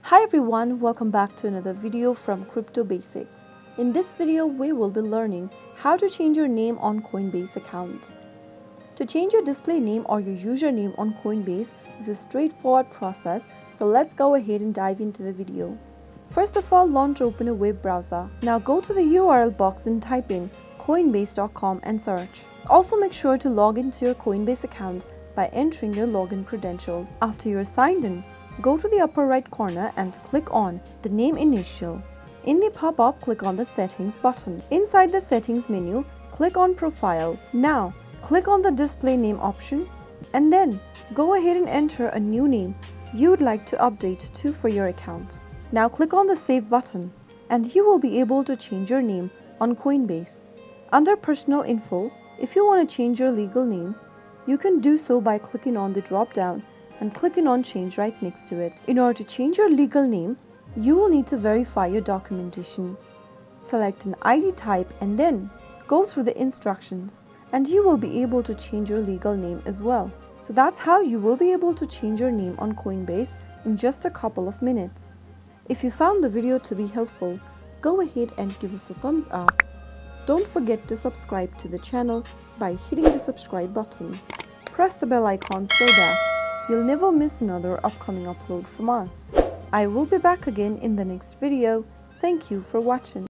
Hi everyone, welcome back to another video from Crypto Basics. In this video, we will be learning how to change your name on Coinbase account. To change your display name or your username on Coinbase is a straightforward process, so let's go ahead and dive into the video. First of all, launch open a web browser. Now go to the URL box and type in coinbase.com and search. Also make sure to log into your Coinbase account by entering your login credentials. After you're signed in, go to the upper right corner and click on the name initial. In the pop-up, click on the settings button. Inside the settings menu, click on profile. Now, click on the display name option and then go ahead and enter a new name you'd like to update to for your account. Now click on the save button and you will be able to change your name on Coinbase. Under personal info, if you want to change your legal name, you can do so by clicking on the drop down and clicking on change right next to it. In order to change your legal name, you will need to verify your documentation. Select an ID type and then go through the instructions and you will be able to change your legal name as well. So that's how you will be able to change your name on Coinbase in just a couple of minutes. If you found the video to be helpful, go ahead and give us a thumbs up. Don't forget to subscribe to the channel by hitting the subscribe button. Press the bell icon so that you'll never miss another upcoming upload from us. I will be back again in the next video. Thank you for watching.